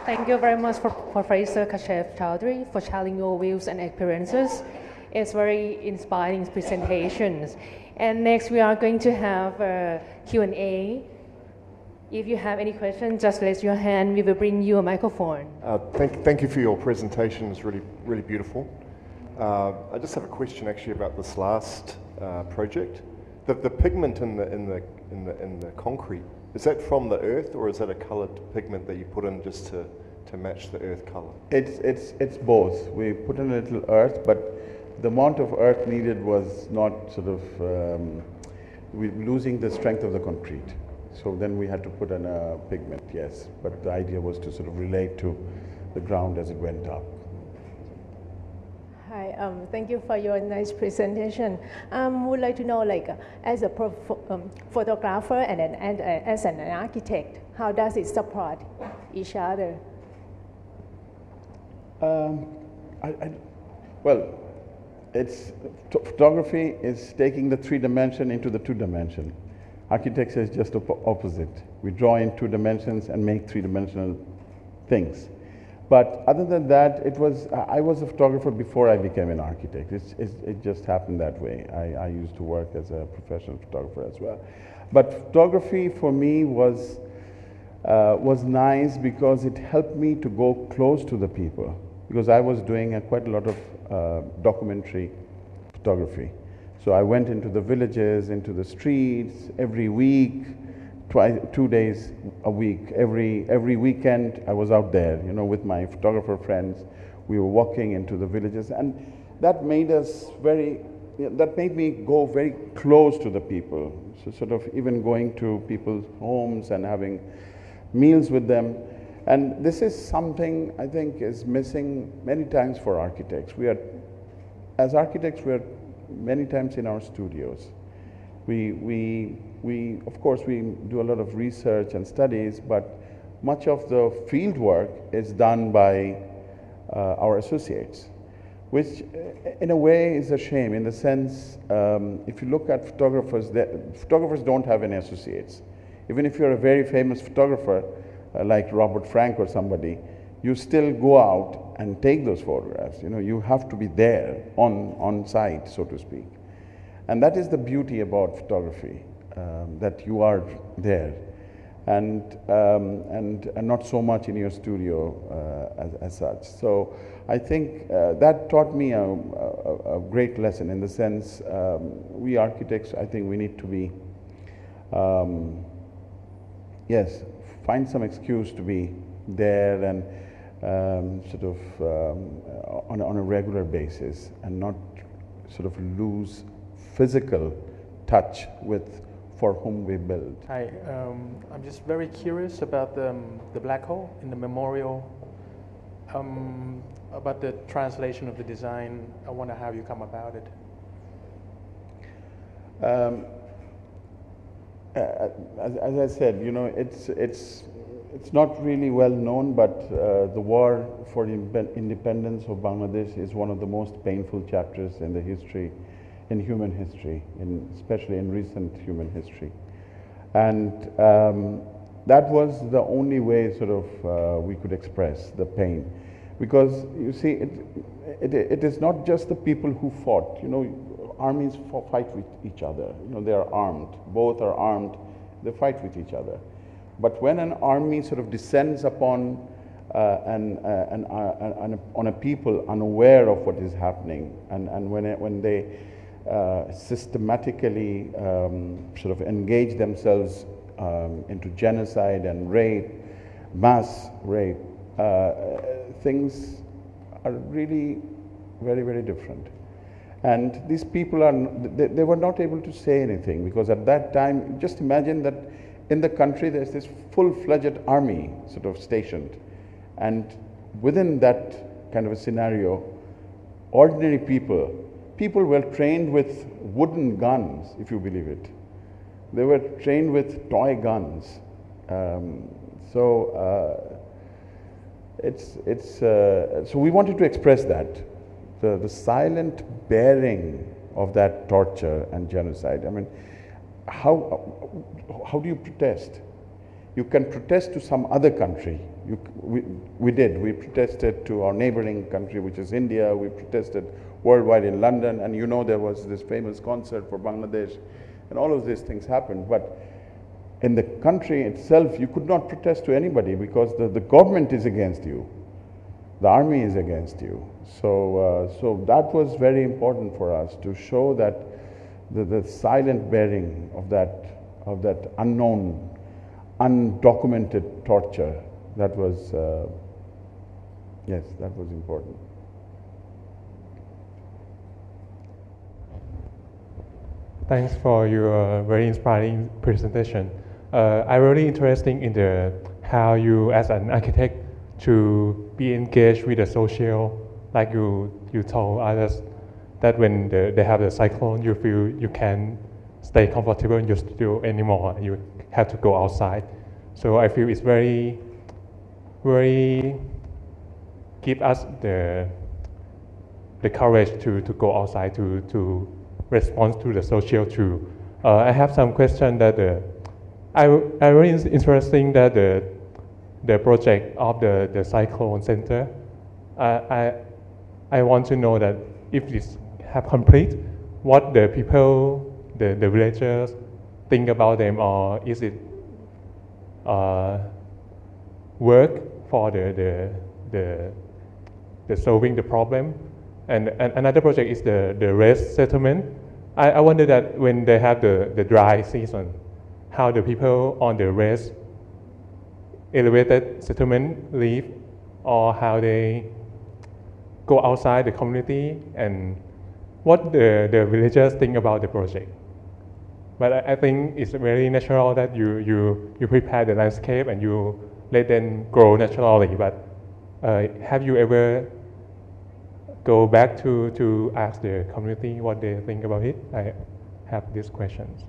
Thank you very much for Professor Kashef Chowdhury for sharing your views and experiences. It's very inspiring presentations. And next we are going to have a Q&A. If you have any questions, just raise your hand. We will bring you a microphone. Thank you for your presentation. It's really beautiful. I just have a question actually about this last project. The pigment in the concrete, is that from the earth or is that a coloured pigment that you put in just to match the earth colour? It's both. We put in a little earth, but the amount of earth needed was not sort of losing the strength of the concrete. So then we had to put in a pigment, yes. But the idea was to sort of relate to the ground as it went up. Hi, thank you for your nice presentation. Would like to know, like, as a photographer and as an architect, how does it support each other? Well, photography is taking the 3-dimension into the 2-dimension. Architecture is just opposite. We draw in 2 dimensions and make 3-dimensional things. But other than that, I was a photographer before I became an architect. It just happened that way. I used to work as a professional photographer as well. But photography for me was nice because it helped me to go close to the people, because I was doing quite a lot of documentary photography. So I went into the villages, into the streets every week, 2 days a week. Every weekend I was out there, you know, with my photographer friends. We were walking into the villages, and that made me go very close to the people. So sort of even going to people's homes and having meals with them. And this is something I think is missing many times for architects. As architects, we are many times in our studios. Of course, we do a lot of research and studies, but much of the field work is done by our associates, which in a way is a shame, in the sense, if you look at photographers, photographers don't have any associates. Even if you're a very famous photographer, like Robert Frank or somebody, you still go out and take those photographs. You know, you have to be there on site, so to speak. And that is the beauty about photography, that you are there, and not so much in your studio as such. So I think that taught me a great lesson, in the sense, we architects, I think we need to be, yes, find some excuse to be there and sort of on a regular basis, and not sort of lose physical touch with for whom we build. Hi, I'm just very curious about the black hole in the memorial, about the translation of the design. I wonder how you come about it. As I said, you know, it's not really well known, but the war for the independence of Bangladesh is one of the most painful chapters in the history, in human history, especially in recent human history. And that was the only way sort of we could express the pain. Because you see, it is not just the people who fought. You know, armies fight with each other. You know, they are armed. Both are armed. They fight with each other. But when an army sort of descends upon on a people unaware of what is happening, and when they systematically sort of engage themselves into genocide and rape, mass rape, things are really very, very different. And these people they were not able to say anything, because at that time, just imagine that in the country there's this full-fledged army sort of stationed, and within that kind of a scenario, ordinary people were trained with wooden guns, if you believe it. They were trained with toy guns. So we wanted to express that, the silent bearing of that torture and genocide. I mean, how do you protest? You can protest to some other country, we did. We protested to our neighboring country, which is India. We protested worldwide in London, and you know there was this famous concert for Bangladesh, and all of these things happened. But in the country itself, you could not protest to anybody because the government is against you. The army is against you. So that was very important for us to show that the silent bearing of that unknown, undocumented torture. That was, yes, that was important. Thanks for your very inspiring presentation. I'm really interested in how you, as an architect, to be engaged with the social, like you told others that when they have the cyclone, you feel you can't stay comfortable in your studio anymore. You have to go outside. So I feel it's very give us the courage to go outside to respond to the social too. I have some question that I really interesting that the project of the Cyclone Center. I want to know that if this have complete, what the people, the villagers think about them, or is it work for the solving the problem? And another project is the rest settlement. I wonder that when they have the dry season, how the people on the rest elevated settlement live, or how they go outside the community, and what the villagers think about the project. But I think it's very natural that you prepare the landscape and you let them grow naturally. But have you ever go back to ask the community what they think about it? I have these questions.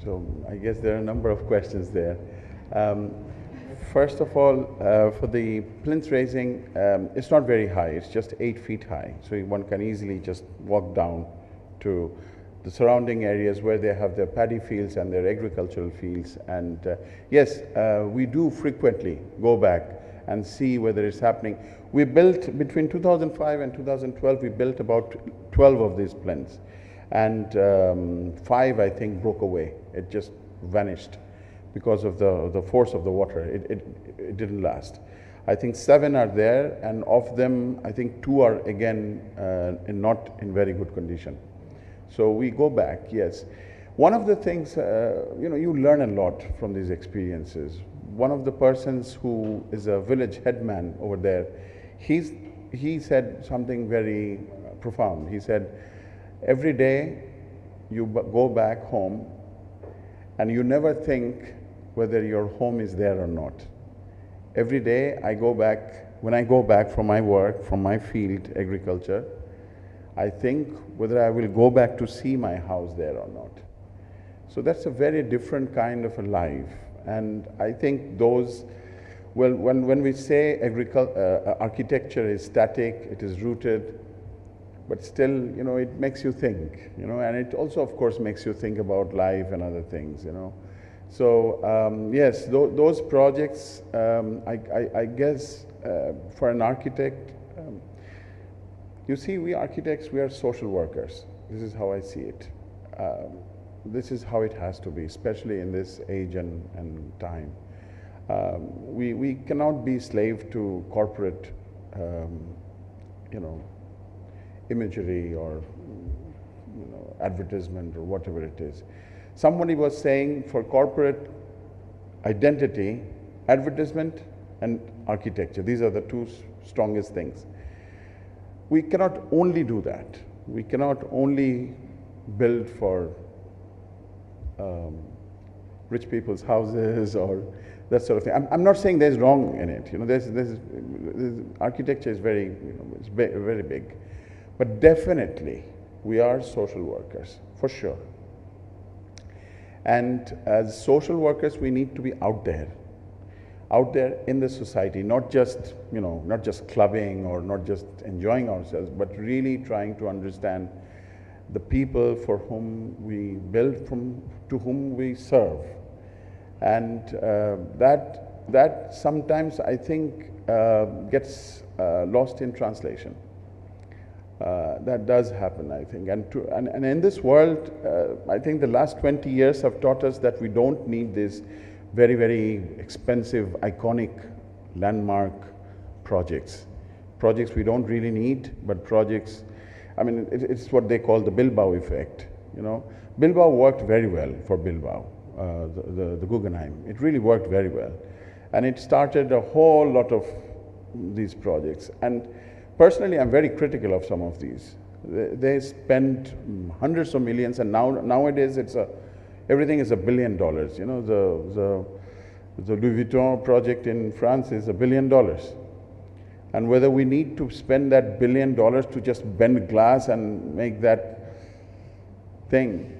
So I guess there are a number of questions there. First of all, for the plinth raising, it's not very high. It's just 8 feet high. So one can easily just walk down to the surrounding areas where they have their paddy fields and their agricultural fields. And yes, we do frequently go back and see whether it's happening. We built, between 2005 and 2012, we built about 12 of these plinths. And 5, I think, broke away. It just vanished because of the force of the water. It didn't last. I think 7 are there, and of them, I think 2 are again not in very good condition. So we go back, yes. One of the things, you learn a lot from these experiences. One of the persons who is a village headman over there, he said something very profound. He said, every day you go back home and you never think whether your home is there or not. Every day I go back, when I go back from my work, from my field, agriculture, I think whether I will go back to see my house there or not. So that's a very different kind of a life. And I think those, well, when we say architecture is static, it is rooted, but still, it makes you think, and it also, of course, makes you think about life and other things, So, yes, those projects, I guess, for an architect, you see, we architects, we are social workers. This is how I see it. This is how it has to be, especially in this age and time. We cannot be slave to corporate, imagery or advertisement or whatever it is. Somebody was saying for corporate identity, advertisement and architecture, these are the 2 strongest things. We cannot only do that. We cannot only build for rich people's houses or that sort of thing. I'm not saying there's wrong in it. There's architecture is very, it's very big. But definitely, we are social workers, for sure. And as social workers, we need to be out there in the society, not just, not just clubbing or not just enjoying ourselves, but really trying to understand the people for whom we build, to whom we serve. And that that sometimes I think gets lost in translation. That does happen, I think. And in this world, I think the last 20 years have taught us that we don't need these very, very expensive, iconic, landmark projects. Projects we don't really need, but projects, I mean, it's what they call the Bilbao effect, you know. Bilbao worked very well for Bilbao, the Guggenheim. It really worked very well. And it started a whole lot of these projects. And personally, I'm very critical of some of these. They spent hundreds of millions, and nowadays everything is $1 billion. You know, the Louis Vuitton project in France is $1 billion. And whether we need to spend that $1 billion to just bend glass and make that thing,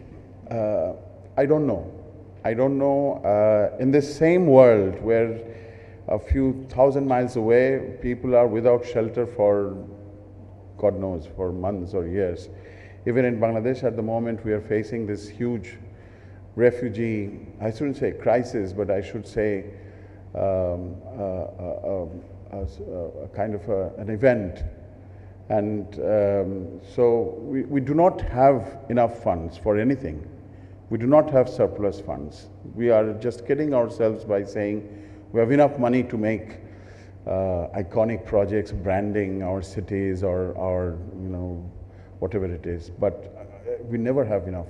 I don't know. I don't know. In this same world where a few thousand miles away, people are without shelter for, God knows, for months or years. Even in Bangladesh at the moment, we are facing this huge refugee, I shouldn't say crisis, but I should say a kind of an event. And so we do not have enough funds for anything. We do not have surplus funds. We are just kidding ourselves by saying we have enough money to make iconic projects, branding our cities or you know, whatever it is. But we never have enough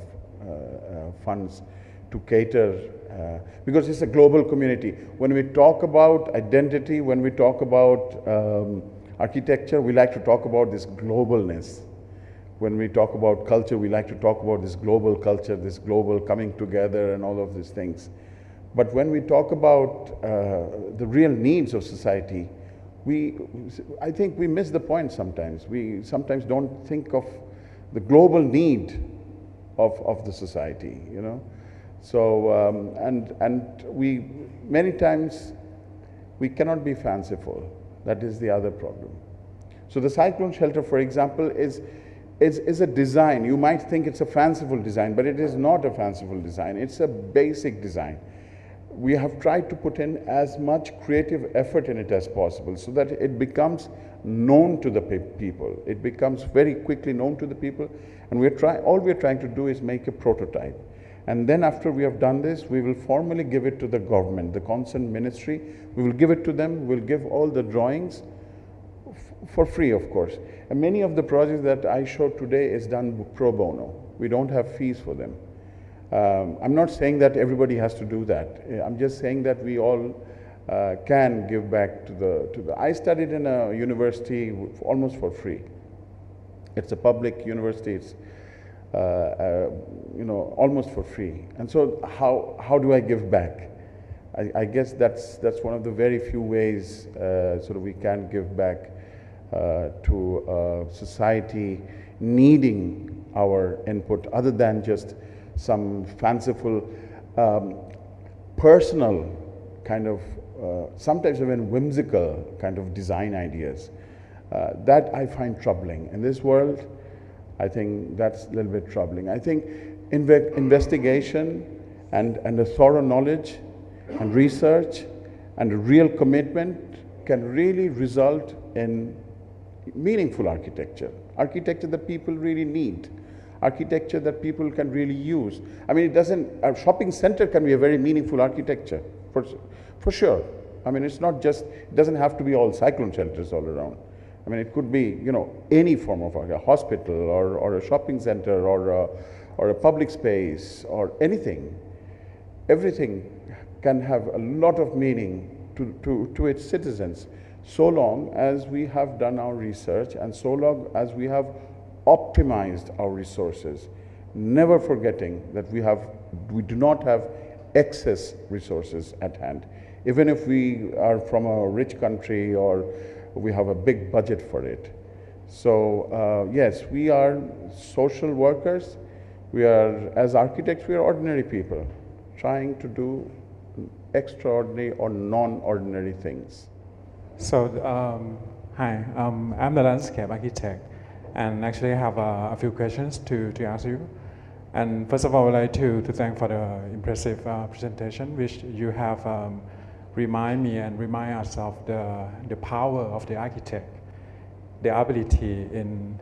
funds to cater, because it's a global community. When we talk about identity, when we talk about architecture, we like to talk about this globalness. When we talk about culture, we like to talk about this global culture, this global coming together and all of these things. But when we talk about the real needs of society, I think we miss the point sometimes. We sometimes don't think of the global need of the society, you know. So, and we, many times, we cannot be fanciful. That is the other problem. So the Cyclone Shelter, for example, is a design. You might think it's a fanciful design, but it is not a fanciful design. It's a basic design. We have tried to put in as much creative effort in it as possible so that it becomes known to the people. It becomes very quickly known to the people. And all we're trying to do is make a prototype. And then after we have done this, we will formally give it to the government, the concerned ministry. We will give it to them. We'll give all the drawings for free, of course. And many of the projects that I showed today is done pro bono. We don't have fees for them. I'm not saying that everybody has to do that. I'm just saying that we all can give back to the. I studied in a university almost for free. It's a public university. It's you know, almost for free. And so how do I give back? I guess that's one of the very few ways sort of we can give back to society needing our input, other than just some fanciful, personal kind of, sometimes even whimsical kind of design ideas. That I find troubling. In this world, I think that's a little bit troubling. I think investigation and a thorough knowledge and research and a real commitment can really result in meaningful architecture. Architecture that people really need. Architecture that people can really use. I mean, a shopping center can be a very meaningful architecture, for sure. I mean, it's not just, it doesn't have to be all cyclone shelters all around. I mean, it could be, you know, any form of a hospital or a shopping center or a public space or anything. Everything can have a lot of meaning to its citizens, so long as we have done our research and so long as we have optimized our resources, never forgetting that we do not have excess resources at hand. Even if we are from a rich country or we have a big budget for it. So yes, we are social workers. We are, as architects, we are ordinary people trying to do extraordinary or non-ordinary things. So, hi, I'm the landscape architect, and actually I have a few questions to ask you. And first of all, I would like to thank for the impressive presentation which you have remind me and remind us of the power of the architect, the ability in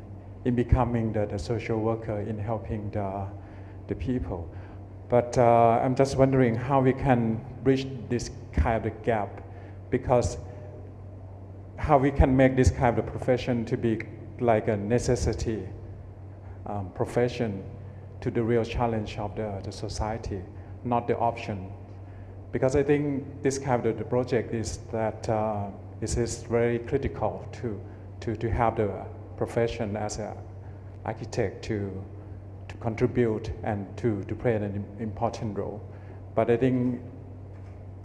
becoming the social worker, in helping the people. But I'm just wondering how we can bridge this kind of gap, because how we can make this kind of profession to be like a necessity profession to the real challenge of the society, not the option. Because I think this kind of the project is that this is very critical to have the profession as an architect to contribute and to play an important role. But I think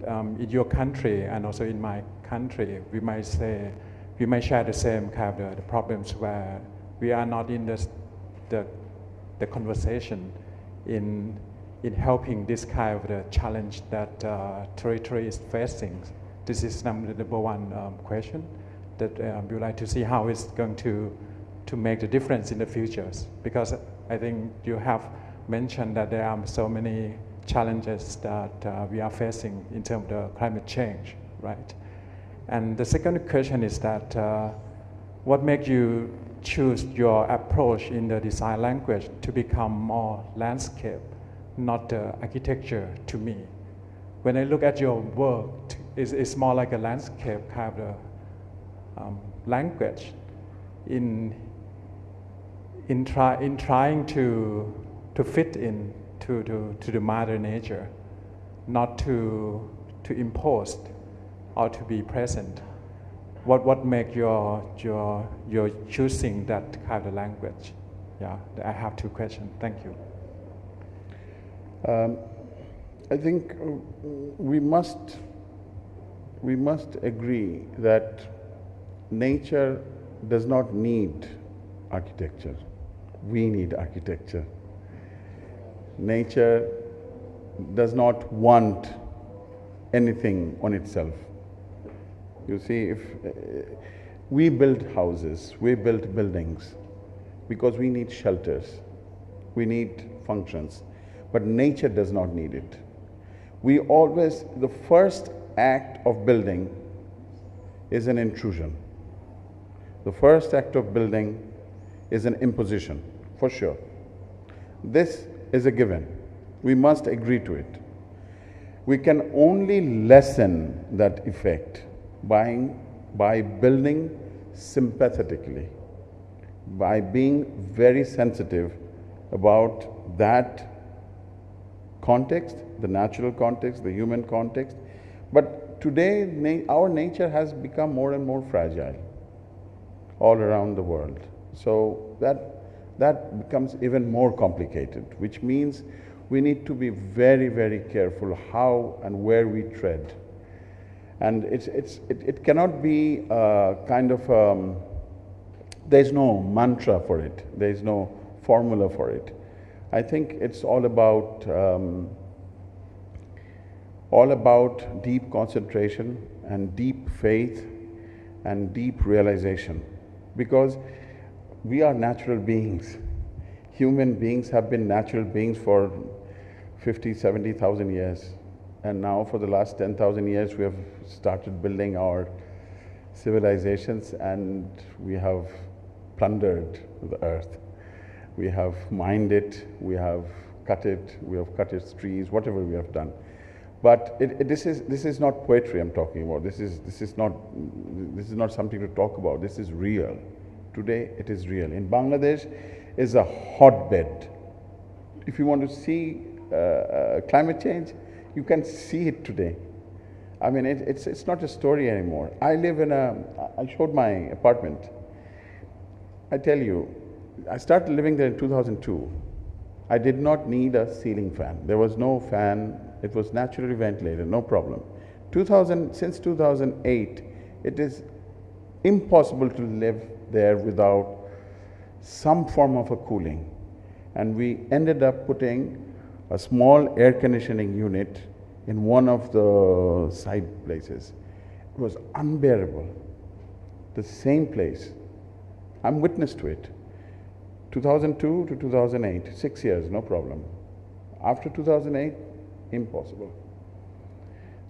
in your country and also in my country, we might share the same kind of the problems where we are not in the conversation in helping this kind of the challenge that territory is facing. This is number one question that we would like to see how it's going to make the difference in the futures. Because I think you have mentioned that there are so many challenges that we are facing in terms of the climate change, right? And the second question is that what makes you choose your approach in the design language to become more landscape, not architecture to me? When I look at your work, it's more like a landscape kind of language in trying to fit in to the mother nature, not to impose or to be present. What make your choosing that kind of language? Yeah, I have two questions. Thank you. I think we must agree that nature does not need architecture. We need architecture. Nature does not want anything on itself. You see, if we build houses, we build buildings because we need shelters, we need functions, but nature does not need it. We always, the first act of building is an intrusion. The first act of building is an imposition, for sure. This is a given. We must agree to it. We can only lessen that effect by building sympathetically, by being very sensitive about that context, the natural context, the human context. But today, our nature has become more and more fragile all around the world. So that becomes even more complicated, which means we need to be very, very careful how and where we tread. And it cannot be kind of, there's no mantra for it, there's no formula for it. I think it's all about deep concentration and deep faith and deep realization, because we are natural beings. Human beings have been natural beings for 50, 70,000 years. And now for the last 10,000 years, we have started building our civilizations and we have plundered the earth. We have mined it, we have cut its trees, whatever we have done. But this is not poetry I'm talking about. This is not something to talk about. This is real. Today it is real. In Bangladesh is a hotbed. If you want to see climate change, you can see it today. I mean, it's not a story anymore. I showed my apartment. I tell you, I started living there in 2002. I did not need a ceiling fan. There was no fan. It was naturally ventilated, no problem. Since 2008, it is impossible to live there without some form of a cooling. And we ended up putting a small air conditioning unit in one of the side places. It was unbearable. The same place. I'm witness to it. 2002 to 2008, 6 years, no problem. After 2008, impossible.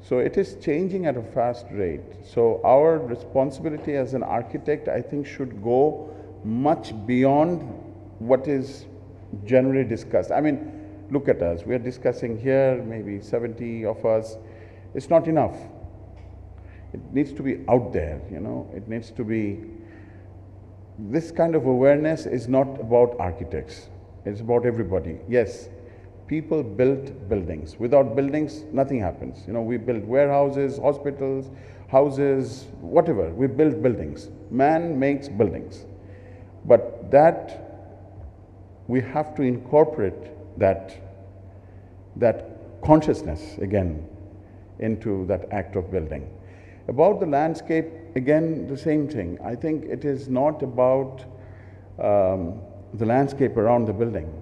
So it is changing at a fast rate. So our responsibility as an architect, I think, should go much beyond what is generally discussed. I mean, look at us. We are discussing here, maybe 70 of us. It's not enough. It needs to be out there, you know. It needs to be, this kind of awareness is not about architects. It's about everybody. Yes, people built buildings. Without buildings, nothing happens. You know, we build warehouses, hospitals, houses, whatever. We build buildings. Man makes buildings. But that, we have to incorporate that consciousness again into that act of building. About the landscape, again, the same thing. I think it is not about the landscape around the building.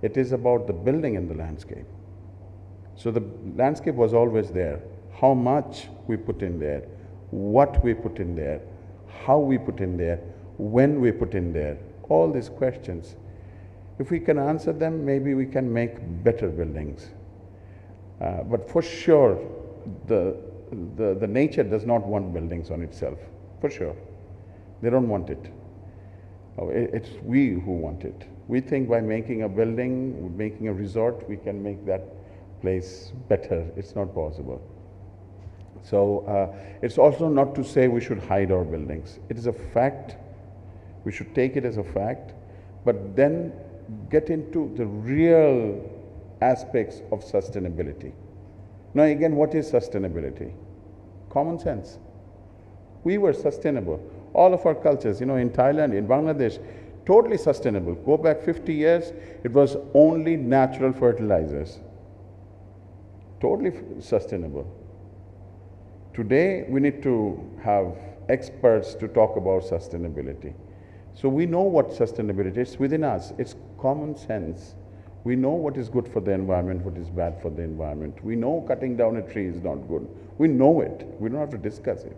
It is about the building in the landscape. So the landscape was always there. How much we put in there, what we put in there, how we put in there, when we put in there, all these questions. If we can answer them, maybe we can make better buildings. But for sure, the nature does not want buildings on itself, for sure. They don't want it. It's we who want it. We think by making a building, making a resort, we can make that place better. It's not possible. So it's also not to say we should hide our buildings. It is a fact. We should take it as a fact, but then get into the real aspects of sustainability. Now again, what is sustainability? Common sense. We were sustainable. All of our cultures, you know, in Thailand, in Bangladesh, totally sustainable. Go back 50 years, it was only natural fertilizers. Totally sustainable. Today, we need to have experts to talk about sustainability. So we know what sustainability is. It's within us. It's common sense. We know what is good for the environment, what is bad for the environment. We know cutting down a tree is not good. We know it. We don't have to discuss it.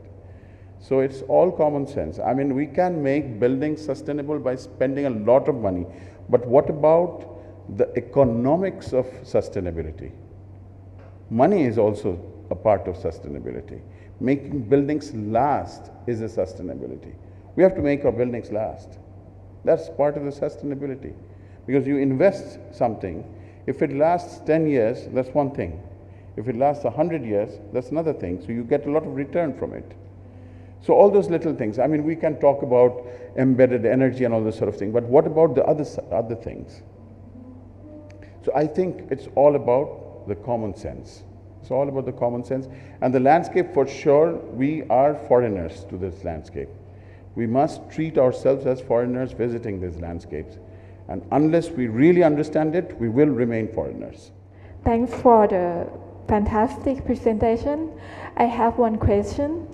So it's all common sense. I mean, we can make buildings sustainable by spending a lot of money. But what about the economics of sustainability? Money is also a part of sustainability. Making buildings last is a sustainability. We have to make our buildings last. That's part of the sustainability. Because you invest something, if it lasts 10 years, that's one thing. If it lasts 100 years, that's another thing. So you get a lot of return from it. So all those little things. I mean, we can talk about embedded energy and all this sort of thing, but what about the other things? So I think it's all about the common sense. It's all about the common sense. And the landscape, for sure, we are foreigners to this landscape. We must treat ourselves as foreigners visiting these landscapes. And unless we really understand it, we will remain foreigners. Thanks for the fantastic presentation. I have one question.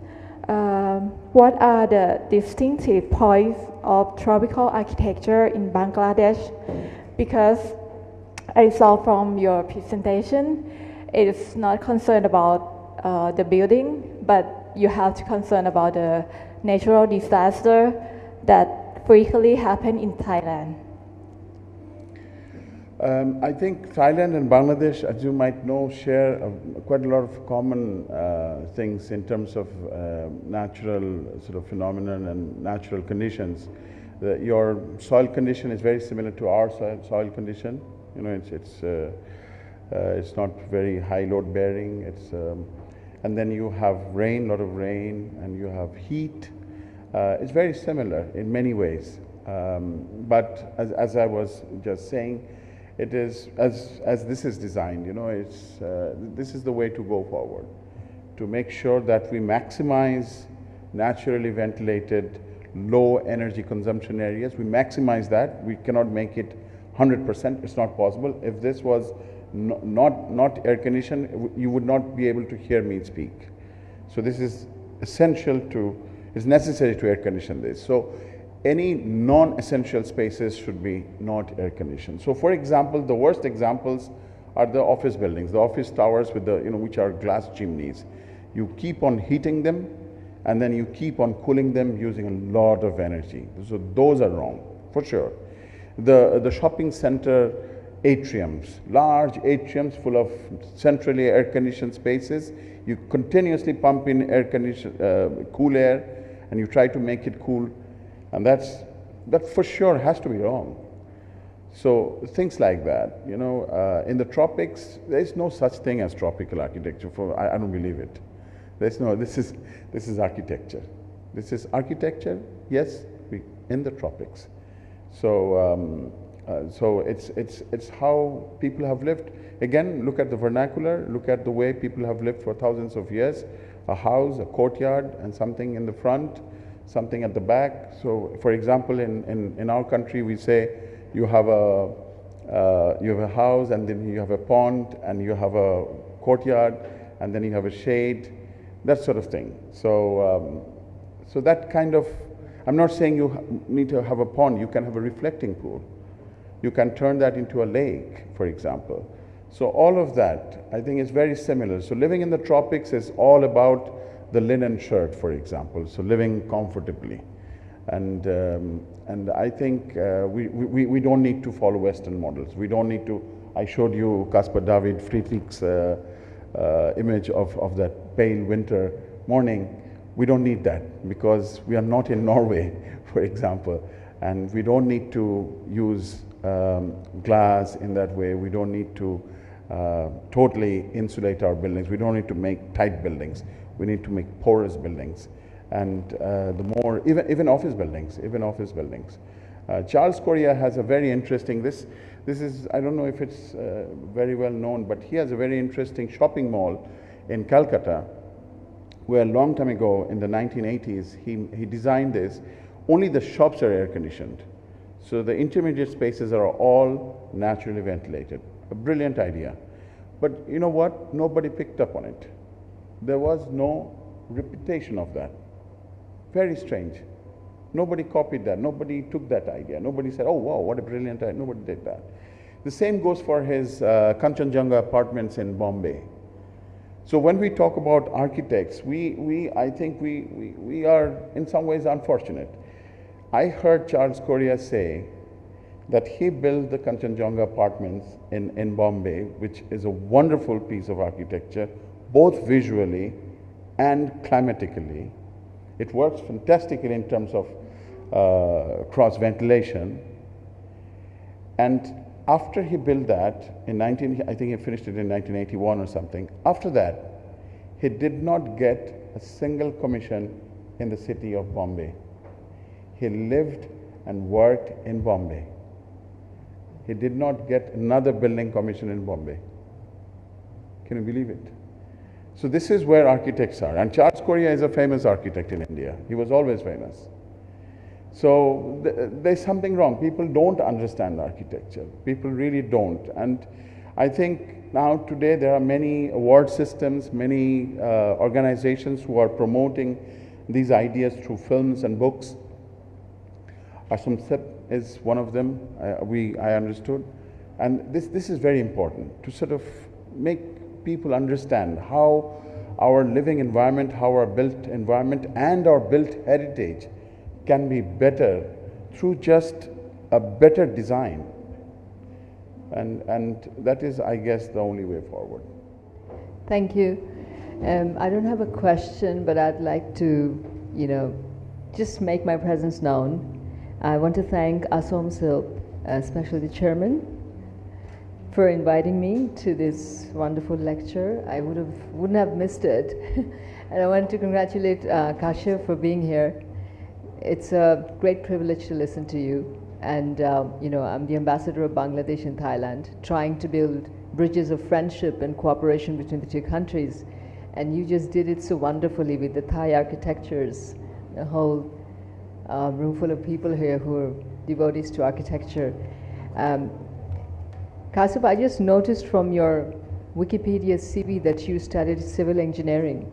What are the distinctive points of tropical architecture in Bangladesh? Because I saw from your presentation, it's not concerned about the building, but you have to concern about the natural disaster that frequently happen in Thailand. I think Thailand and Bangladesh, as you might know, share quite a lot of common things in terms of natural sort of phenomenon and natural conditions. Your soil condition is very similar to our soil condition. You know, it's not very high load bearing. And then you have rain, a lot of rain, and you have heat. It's very similar in many ways. But as I was just saying, it is, as this is designed, you know, this is the way to go forward, to make sure that we maximize naturally ventilated, low energy consumption areas. We maximize that. We cannot make it 100%. It's not possible. If this was not air conditioned, you would not be able to hear me speak. So this is essential it's necessary to air condition this. So any non-essential spaces should be not air conditioned. So for example, the worst examples are the office buildings, the office towers with which are glass chimneys. You keep on heating them and then you keep on cooling them using a lot of energy. So those are wrong, for sure. The shopping center atriums, large atriums full of centrally air-conditioned spaces. You continuously pump in cool air, and you try to make it cool, and that for sure has to be wrong. So things like that, you know, in the tropics, there is no such thing as tropical architecture. I don't believe it. There's no. This is architecture. This is architecture. Yes, in the tropics. So it's how people have lived. Again, look at the vernacular. Look at the way people have lived for thousands of years. A house, a courtyard, and something in the front, something at the back. So, for example, in our country, we say you have a house, and then you have a pond, and you have a courtyard, and then you have a shade, that sort of thing. So, so that kind of, I'm not saying you need to have a pond. You can have a reflecting pool. You can turn that into a lake, for example. So all of that, I think, is very similar. So living in the tropics is all about the linen shirt, for example. So living comfortably. And I think we don't need to follow Western models. We don't need to. I showed you Caspar David Friedrich's image of that pale winter morning. We don't need that because we are not in Norway, for example, and we don't need to use glass in that way. We don't need to totally insulate our buildings. We don't need to make tight buildings. We need to make porous buildings. And the more, even office buildings, Charles Correa has a very interesting, this is, I don't know if it's very well known, but he has a very interesting shopping mall in Calcutta, where a long time ago in the 1980s, he designed this. Only the shops are air conditioned. So the intermediate spaces are all naturally ventilated. A brilliant idea. But you know what? Nobody picked up on it. There was no repetition of that. Very strange. Nobody copied that. Nobody took that idea. Nobody said, oh, wow, what a brilliant idea. Nobody did that. The same goes for his Kanchenjunga apartments in Bombay. So when we talk about architects, I think we are in some ways unfortunate. I heard Charles Correa say that he built the Kanchenjunga apartments in Bombay, which is a wonderful piece of architecture, both visually and climatically. It works fantastically in terms of cross ventilation. And after he built that I think he finished it in 1981 or something. After that, he did not get a single commission in the city of Bombay. He lived and worked in Bombay. He did not get another building commission in Bombay. Can you believe it? So this is where architects are. And Charles Correa is a famous architect in India. He was always famous. So there's something wrong. People don't understand architecture. People really don't. And I think now today there are many award systems, many organizations who are promoting these ideas through films and books. Arsomsilp is one of them, I understood. And this is very important to sort of make people understand how our living environment, how our built environment and our built heritage can be better through just a better design. And that is, I guess, the only way forward. Thank you. I don't have a question, but I'd like to, just make my presence known. I want to thank Arsomsilp, especially the chairman, for inviting me to this wonderful lecture. I wouldn't have missed it. And I want to congratulate Kashef for being here. It's a great privilege to listen to you. And I'm the ambassador of Bangladesh in Thailand, trying to build bridges of friendship and cooperation between the two countries. And you just did it so wonderfully with the Thai architectures, the whole room full of people here who are devotees to architecture. Kashef, I just noticed from your Wikipedia CV that you studied civil engineering.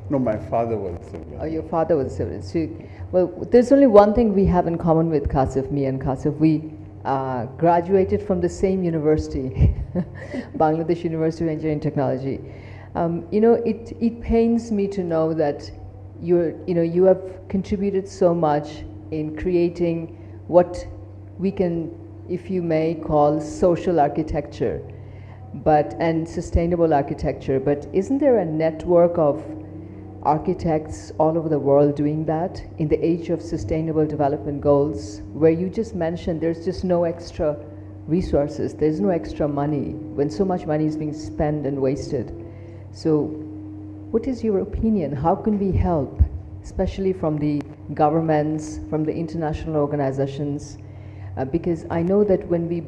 No, my father was civil. Oh, your father was civil. So, well, there's only one thing we have in common with Kashef, me and Kashef. We graduated from the same university, Bangladesh University of Engineering and Technology. It pains me to know that you have contributed so much in creating what we can, if you may, call social architecture, and sustainable architecture. But isn't there a network of architects all over the world doing that in the age of sustainable development goals, where you just mentioned there's just no extra resources, there's no extra money, when so much money is being spent and wasted? So what is your opinion? How can we help, especially from the governments, from the international organizations? Because I know that when we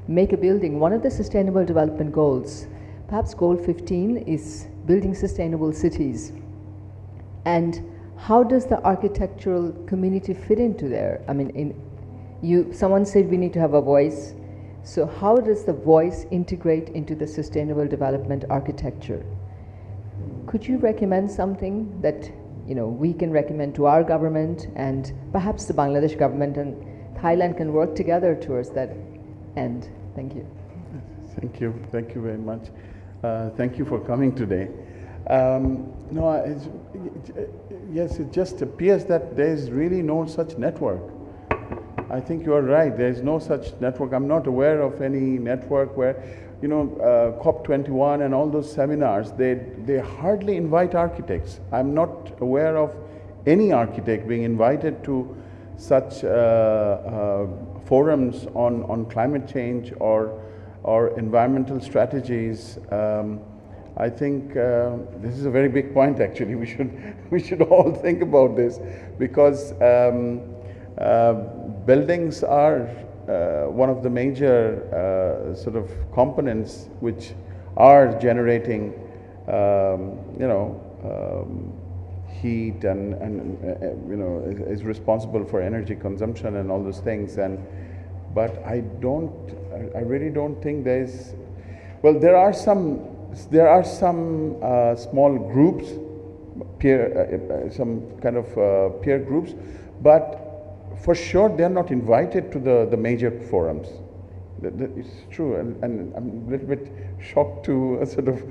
make a building, one of the sustainable development goals, perhaps goal 15, is building sustainable cities. And how does the architectural community fit into there? I mean, someone said we need to have a voice. So how does the voice integrate into the sustainable development architecture? Could you recommend something that we can recommend to our government, and perhaps the Bangladesh government and Thailand can work together towards that end? Thank you. Thank you very much. Thank you for coming today. Yes, it just appears that there is really no such network. I think you are right. There is no such network. I'm not aware of any network where, COP21 and all those seminars, they hardly invite architects. I'm not aware of any architect being invited to such forums on climate change or environmental strategies. I think this is a very big point. Actually, we should all think about this, because buildings are one of the major sort of components which are generating, heat and is responsible for energy consumption and all those things. But I really don't think there is. Well, there are some small groups, some kind of peer groups, but for sure they're not invited to the major forums. It's true, and I'm a little bit shocked to sort of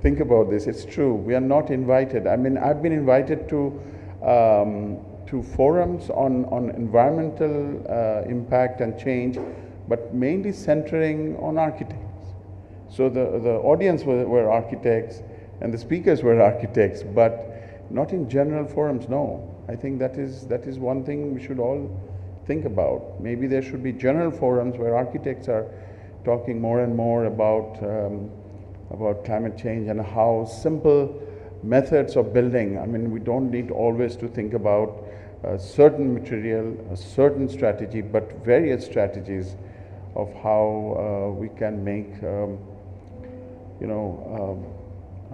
think about this. It's true, we are not invited. I mean, I've been invited to forums on environmental impact and change, but mainly centering on architects. So the audience were architects and the speakers were architects, but not in general forums, no. I think that is one thing we should all think about. Maybe there should be general forums where architects are talking more and more about climate change and how simple methods of building. I mean, we don't need always to think about a certain material, a certain strategy, but various strategies of how we can make a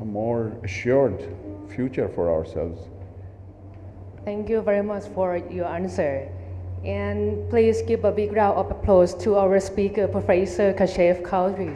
more assured future for ourselves. Thank you very much for your answer. And please give a big round of applause to our speaker, Professor Kashef Chowdhury.